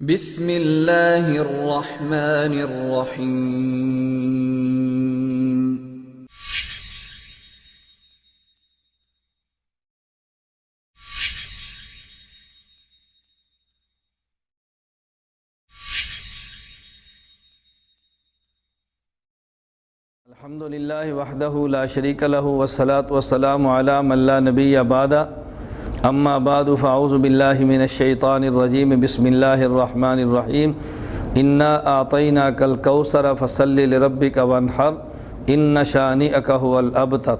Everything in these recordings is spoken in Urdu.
بسم اللہ الرحمن الرحیم۔ الحمدللہ وحدہ لا شریک لہ والصلاة والسلام علی من لا نبی بعدہ، اما بعد فاعوذ باللہ من الشیطان الرجیم، بسم اللہ الرحمن الرحیم۔ انا اعطیناک الکوثر فصل لربک وانحر ان شانئک هو الابتر۔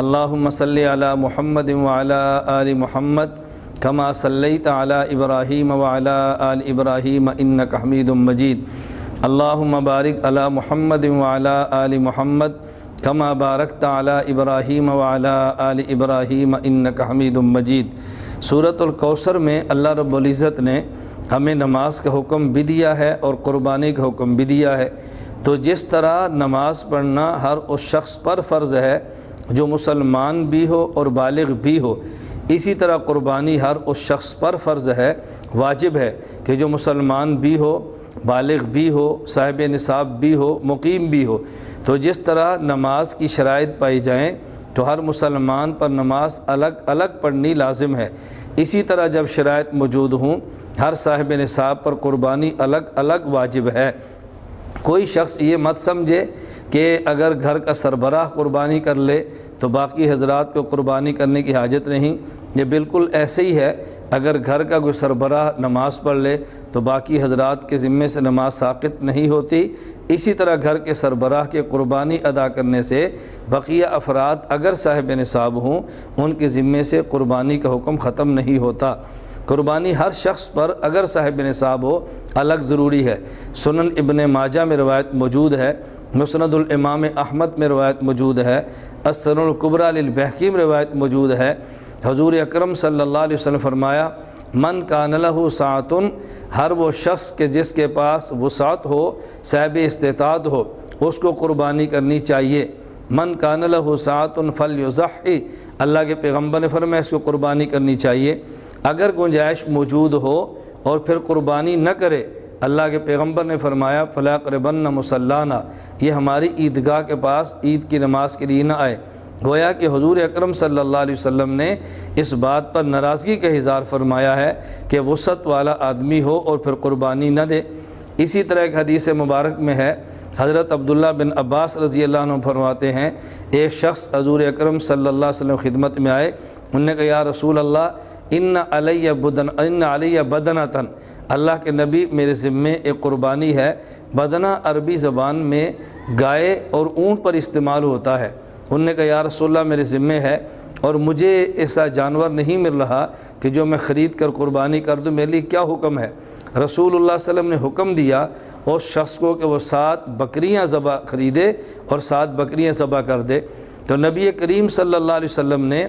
اللہم صلی علی محمد وعلی آل محمد کما صلیت علی ابراہیم وعلی آل ابراہیم انک حمید مجید۔ اللہم بارک علی محمد وعلی آل محمد کما بارکت علی ابراہیم وعلی آل ابراہیم انک حمید مجید۔ سورۃ الکوثر میں اللہ رب العزت نے ہمیں نماز کا حکم بھی دیا ہے اور قربانی کا حکم بھی دیا ہے۔ تو جس طرح نماز پڑھنا ہر اس شخص پر فرض ہے جو مسلمان بھی ہو اور بالغ بھی ہو، اسی طرح قربانی ہر اس شخص پر فرض ہے، واجب ہے کہ جو مسلمان بھی ہو، بالغ بھی ہو، صاحب نصاب بھی ہو، مقیم بھی ہو۔ تو جس طرح نماز کی شرائط پائی جائیں تو ہر مسلمان پر نماز الگ الگ پڑھنی لازم ہے، اسی طرح جب شرائط موجود ہوں ہر صاحب نصاب پر قربانی الگ الگ واجب ہے۔ کوئی شخص یہ مت سمجھے کہ اگر گھر کا سربراہ قربانی کر لے تو باقی حضرات کو قربانی کرنے کی حاجت نہیں، یہ بالکل ایسے ہی ہے۔ اگر گھر کا کوئی سربراہ نماز پڑھ لے تو باقی حضرات کے ذمے سے نماز ساقط نہیں ہوتی۔ اسی طرح گھر کے سربراہ کے قربانی ادا کرنے سے بقیہ افراد اگر صاحب نصاب ہوں ان کے ذمے سے قربانی کا حکم ختم نہیں ہوتا۔ قربانی ہر شخص پر اگر صاحب نصاب ہو الگ ضروری ہے۔ سنن ابن ماجہ میں روایت موجود ہے، مسند الامام احمد میں روایت موجود ہے، السنن الکبریٰ للبیہقی میں روایت موجود ہے۔ حضور اکرم صلی اللہ علیہ وسلم فرمایا، من کان لہ سعۃ، ہر وہ شخص کے جس کے پاس وسعت ہو، صاحب استطاعت ہو، اس کو قربانی کرنی چاہیے۔ من کان لہ سعۃ فلیضحی، اللہ کے پیغمبر نے فرمایا اس کو قربانی کرنی چاہیے۔ اگر گنجائش موجود ہو اور پھر قربانی نہ کرے، اللہ کے پیغمبر نے فرمایا فلا یقربن مصلانا، یہ ہماری عیدگاہ کے پاس عید کی نماز کے لیے نہ آئے۔ گویا کہ حضور اکرم صلی اللہ علیہ وسلم نے اس بات پر ناراضگی کا اظہار فرمایا ہے کہ وسعت والا آدمی ہو اور پھر قربانی نہ دے۔ اسی طرح ایک حدیث مبارک میں ہے، حضرت عبداللہ بن عباس رضی اللہ عنہ فرماتے ہیں، ایک شخص حضور اکرم صلی اللہ علیہ وسلم خدمت میں آئے، انہوں نے کہا یا رسول اللہ ان علی بدنۃ، اللہ کے نبی میرے ذمے ایک قربانی ہے۔ بدنہ عربی زبان میں گائے اور اونٹ پر استعمال ہوتا ہے۔ انہوں نے کہا یا رسول اللہ میرے ذمے ہے اور مجھے ایسا جانور نہیں مل رہا کہ جو میں خرید کر قربانی کر دوں، میرے لیے کیا حکم ہے؟ رسول اللہ صلی اللہ علیہ وسلم نے حکم دیا اس شخص کو کہ وہ 7 بکریاں ذبح خریدے اور 7 بکریاں ذبح کر دے۔ تو نبی کریم صلی اللہ علیہ وسلم نے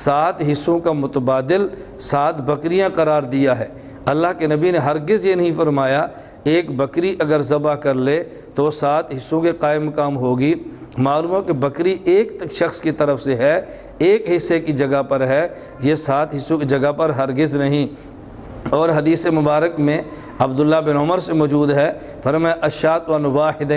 7 حصوں کا متبادل 7 بکریاں قرار دیا ہے۔ اللہ کے نبی نے ہرگز یہ نہیں فرمایا ایک بکری اگر ذبح کر لے تو وہ 7 حصوں کے قائم مقام ہوگی۔ معلوم ہو کہ بکری ایک شخص کی طرف سے ہے، ایک حصے کی جگہ پر ہے، یہ 7 حصوں کی جگہ پر ہرگز نہیں۔ اور حدیث مبارک میں عبداللہ بن عمر سے موجود ہے، فرمایا الشاۃ عن واحد،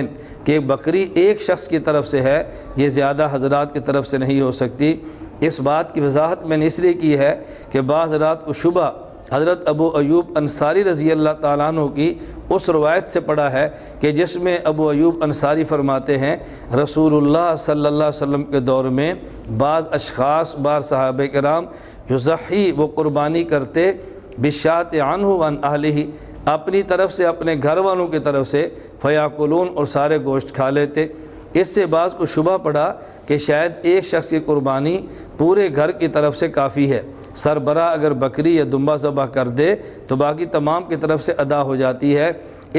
کہ بکری ایک شخص کی طرف سے ہے، یہ زیادہ حضرات کی طرف سے نہیں ہو سکتی۔ اس بات کی وضاحت میں نے اس لیے کی ہے کہ بعض حضرات کو شبہ حضرت ابو ایوب انصاری رضی اللہ تعالیٰ عنہ کی اس روایت سے پڑھا ہے کہ جس میں ابو ایوب انصاری فرماتے ہیں رسول اللہ صلی اللہ علیہ وسلم کے دور میں بعض اشخاص، بعض صحابہ کرام یضحی، وہ قربانی کرتے بالشاۃ عنہ وعن اہلہ، اپنی طرف سے اپنے گھر والوں کی طرف سے، فیاکلون، اور سارے گوشت کھا لیتے۔ اس سے بعض کو شبہ پڑا کہ شاید ایک شخص کی قربانی پورے گھر کی طرف سے کافی ہے، سربراہ اگر بکری یا دمبا ذبح کر دے تو باقی تمام کی طرف سے ادا ہو جاتی ہے۔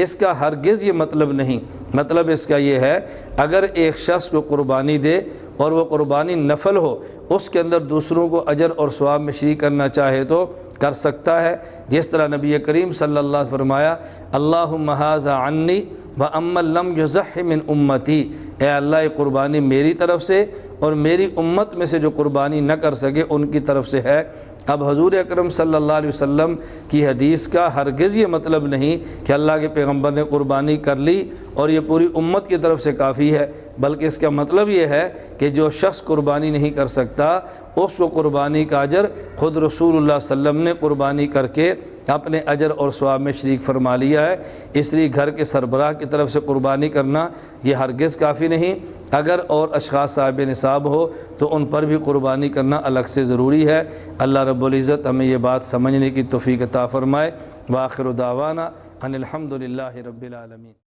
اس کا ہرگز یہ مطلب نہیں، مطلب اس کا یہ ہے اگر ایک شخص کو قربانی دے اور وہ قربانی نفل ہو، اس کے اندر دوسروں کو اجر اور ثواب میں شریک کرنا چاہے تو کر سکتا ہے، جس طرح نبی کریم صلی اللہ علیہ وسلم فرمایا اللہم ھذا عنی وَأَمَّا لَمْ يُزَحِّ مِنْ أُمَّتِي، اے اللہ یہ قربانی میری طرف سے اور میری امت میں سے جو قربانی نہ کر سکے ان کی طرف سے ہے۔ اب حضور اکرم صلی اللہ علیہ وسلم کی حدیث کا ہرگز یہ مطلب نہیں کہ اللہ کے پیغمبر نے قربانی کر لی اور یہ پوری امت کی طرف سے کافی ہے، بلکہ اس کا مطلب یہ ہے کہ جو شخص قربانی نہیں کر سکتا اس کو قربانی کا اجر خود رسول اللہ صلی اللہ علیہ وسلم نے قربانی کر کے اپنے اجر اور ثواب میں شریک فرما لیا ہے۔ اس لیے گھر کے سربراہ کی طرف سے قربانی کرنا یہ ہرگز کافی نہیں، اگر اور اشخاص صاحب نصاب ہو تو ان پر بھی قربانی کرنا الگ سے ضروری ہے۔ اللہ رب العزت ہمیں یہ بات سمجھنے کی توفیق عطا فرمائے۔ وآخر دعوانا ان الحمد للہ رب العالمین۔